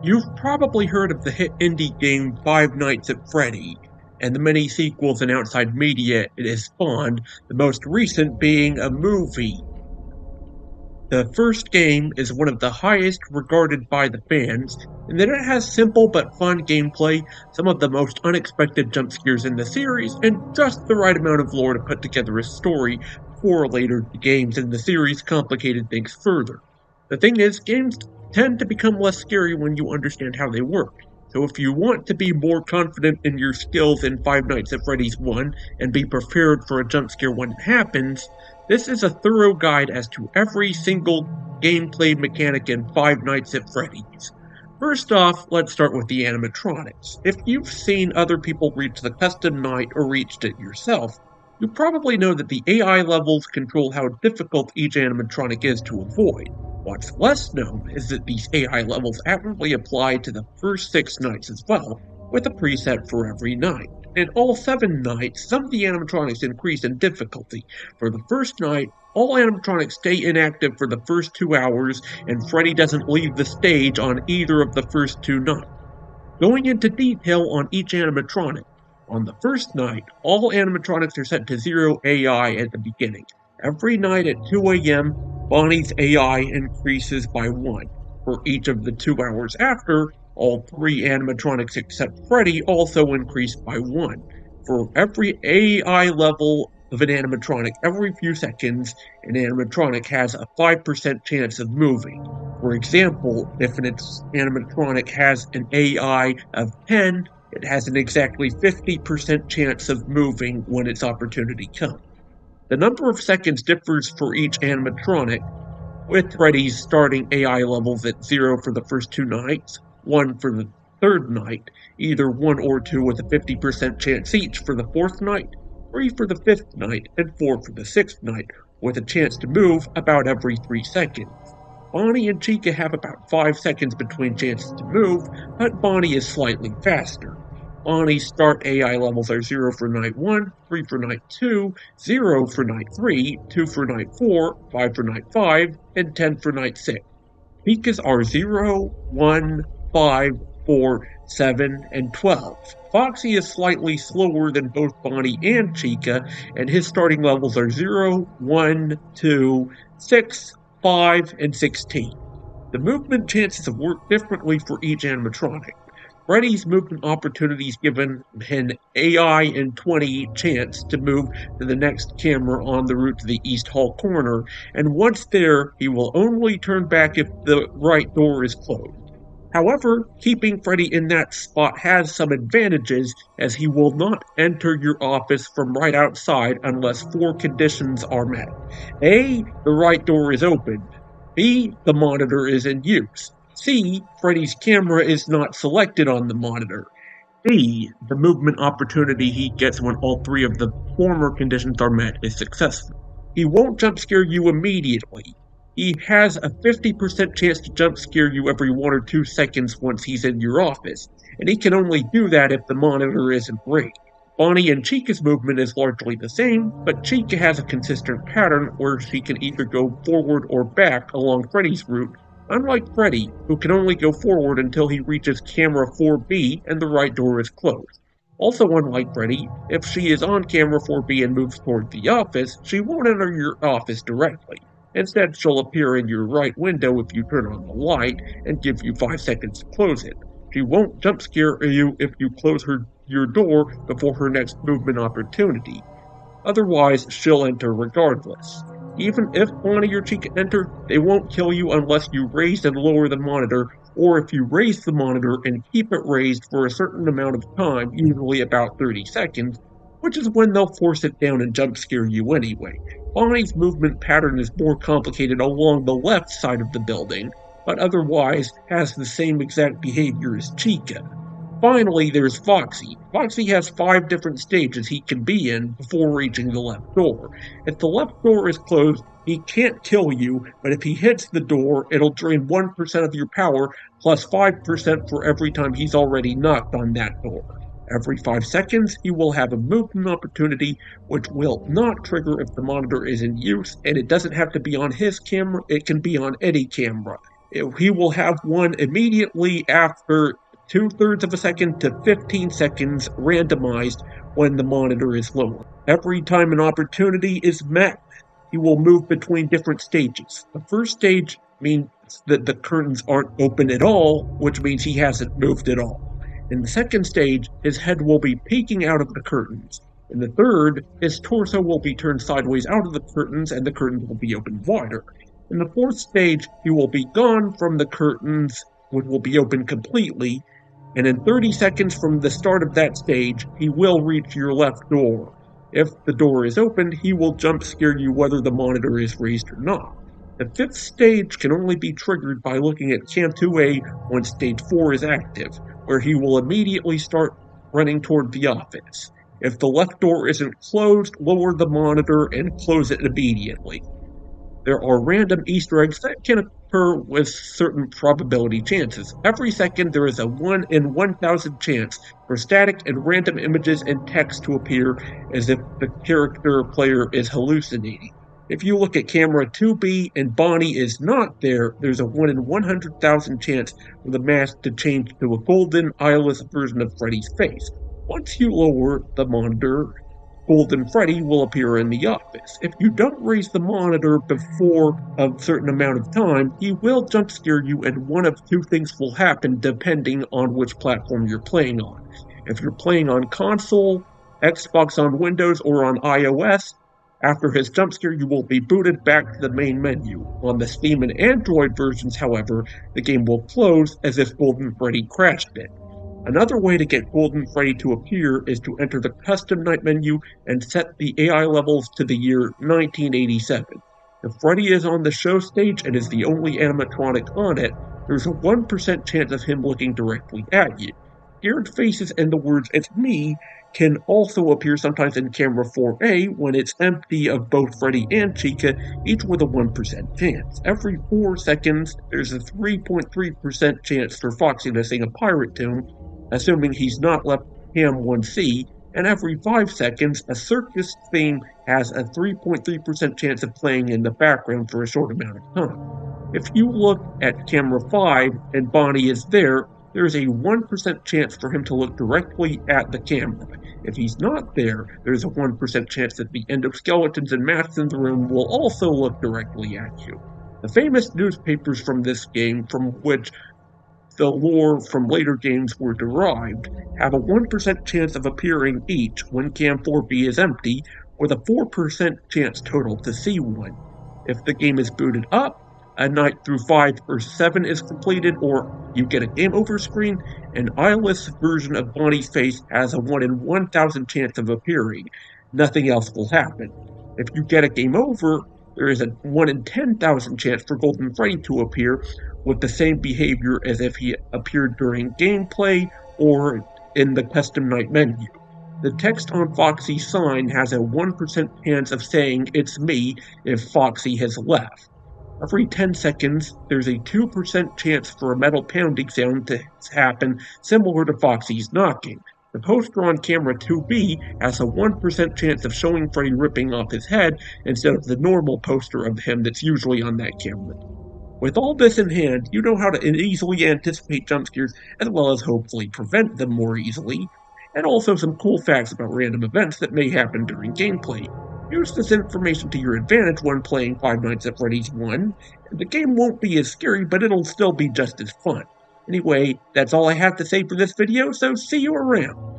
You've probably heard of the hit indie game Five Nights at Freddy, and the many sequels and outside media it has spawned, the most recent being a movie. The first game is one of the highest regarded by the fans, in that it has simple but fun gameplay, some of the most unexpected jump scares in the series, and just the right amount of lore to put together a story before later the games in the series complicated things further. The thing is, games tend to become less scary when you understand how they work. So if you want to be more confident in your skills in Five Nights at Freddy's 1 and be prepared for a jump scare when it happens, this is a thorough guide as to every single gameplay mechanic in Five Nights at Freddy's. First off, let's start with the animatronics. If you've seen other people reach the custom night or reached it yourself, you probably know that the AI levels control how difficult each animatronic is to avoid. What's less known is that these AI levels actually apply to the first 6 nights as well, with a preset for every night. In all 7 nights, some of the animatronics increase in difficulty. For the first night, all animatronics stay inactive for the first 2 hours, and Freddy doesn't leave the stage on either of the first 2 nights. Going into detail on each animatronic. On the first night, all animatronics are set to 0 AI at the beginning. Every night at 2 a.m., Bonnie's AI increases by 1. For each of the 2 hours after, all 3 animatronics except Freddy also increase by 1. For every AI level of an animatronic every few seconds, an animatronic has a 5% chance of moving. For example, if an animatronic has an AI of 10, it has an exactly 50% chance of moving when its opportunity comes. The number of seconds differs for each animatronic, with Freddy's starting AI levels at 0 for the first 2 nights, 1 for the third night, either 1 or 2 with a 50% chance each for the fourth night, 3 for the fifth night, and 4 for the sixth night, with a chance to move about every 3 seconds. Bonnie and Chica have about 5 seconds between chances to move, but Bonnie is slightly faster. Bonnie's start AI levels are 0 for night 1, 3 for night 2, 0 for night 3, 2 for night 4, 5 for night 5, and 10 for night 6. Chica's are 0, 1, 5, 4, 7, and 12. Foxy is slightly slower than both Bonnie and Chica, and his starting levels are 0, 1, 2, 6, 5, and 16. The movement chances work differently for each animatronic. Freddy's movement opportunities given an AI and 20 chance to move to the next camera on the route to the East Hall corner, and once there, he will only turn back if the right door is closed. However, keeping Freddy in that spot has some advantages, as he will not enter your office from right outside unless 4 conditions are met. A. The right door is open. B. The monitor is in use. C. Freddy's camera is not selected on the monitor. D. The movement opportunity he gets when all 3 of the former conditions are met is successful. He won't jump scare you immediately. He has a 50% chance to jump scare you every 1 or 2 seconds once he's in your office, and he can only do that if the monitor isn't rigged. Bonnie and Chica's movement is largely the same, but Chica has a consistent pattern where she can either go forward or back along Freddy's route, unlike Freddy, who can only go forward until he reaches camera 4B and the right door is closed. Also unlike Freddy, if she is on camera 4B and moves toward the office, she won't enter your office directly. Instead, she'll appear in your right window if you turn on the light and give you 5 seconds to close it. She won't jump scare you if you close your door before her next movement opportunity. Otherwise, she'll enter regardless. Even if Bonnie or Chica enter, they won't kill you unless you raise and lower the monitor, or if you raise the monitor and keep it raised for a certain amount of time, usually about 30 seconds, which is when they'll force it down and jump scare you anyway. Bonnie's movement pattern is more complicated along the left side of the building, but otherwise has the same exact behavior as Chica. Finally, there's Foxy. Foxy has 5 different stages he can be in before reaching the left door. If the left door is closed, he can't kill you, but if he hits the door, it'll drain 1% of your power, plus 5% for every time he's already knocked on that door. Every 5 seconds, he will have a movement opportunity, which will not trigger if the monitor is in use, and it doesn't have to be on his camera, it can be on any camera. He will have one immediately after 2/3 of a second to 15 seconds randomized when the monitor is lower. Every time an opportunity is met, he will move between different stages. The first stage means that the curtains aren't open at all, which means he hasn't moved at all. In the second stage, his head will be peeking out of the curtains. In the third, his torso will be turned sideways out of the curtains and the curtains will be opened wider. In the fourth stage, he will be gone from the curtains, which will be open completely, and in 30 seconds from the start of that stage, he will reach your left door. If the door is opened, he will jump scare you whether the monitor is raised or not. The fifth stage can only be triggered by looking at Cam 2A when stage 4 is active, where he will immediately start running toward the office. If the left door isn't closed, lower the monitor and close it immediately. There are random Easter eggs that can occur with certain probability chances. Every second, there is a 1 in 1,000 chance for static and random images and text to appear as if the character player is hallucinating. If you look at camera 2B and Bonnie is not there, there's a 1 in 100,000 chance for the mask to change to a golden, eyeless version of Freddy's face. Once you lower the monitor, Golden Freddy will appear in the office. If you don't raise the monitor before a certain amount of time, he will jump scare you, and one of two things will happen depending on which platform you're playing on. If you're playing on console, Xbox on Windows, or on iOS, after his jump scare, you will be booted back to the main menu. On the Steam and Android versions, however, the game will close as if Golden Freddy crashed it. Another way to get Golden Freddy to appear is to enter the custom night menu and set the AI levels to the year 1987. If Freddy is on the show stage and is the only animatronic on it, there's a 1% chance of him looking directly at you. Scared faces and the words "It's me" can also appear sometimes in camera 4A when it's empty of both Freddy and Chica, each with a 1% chance. Every 4 seconds, there's a 3.3% chance for Foxy to sing a pirate tune, assuming he's not left Cam 1C, and every 5 seconds, a circus theme has a 3.3% chance of playing in the background for a short amount of time. If you look at camera 5 and Bonnie is there, there's a 1% chance for him to look directly at the camera. If he's not there, there's a 1% chance that the endoskeletons and masks in the room will also look directly at you. The famous newspapers from this game, from which the lore from later games were derived, have a 1% chance of appearing each when Cam 4B is empty, with a 4% chance total to see one. If the game is booted up, a night through 5 or 7 is completed, or you get a game over screen, an eyeless version of Bonnie's face has a 1 in 1,000 chance of appearing. Nothing else will happen. If you get a game over, there is a 1 in 10,000 chance for Golden Freddy to appear with the same behavior as if he appeared during gameplay or in the custom night menu. The text on Foxy's sign has a 1% chance of saying "It's me" if Foxy has left. Every 10 seconds, there's a 2% chance for a metal pounding sound to happen, similar to Foxy's knocking. The poster on camera 2B has a 1% chance of showing Freddy ripping off his head instead of the normal poster of him that's usually on that camera. With all this in hand, you know how to easily anticipate jump scares as well as hopefully prevent them more easily, and also some cool facts about random events that may happen during gameplay. Use this information to your advantage when playing Five Nights at Freddy's 1, and the game won't be as scary, but it'll still be just as fun. Anyway, that's all I have to say for this video, so see you around!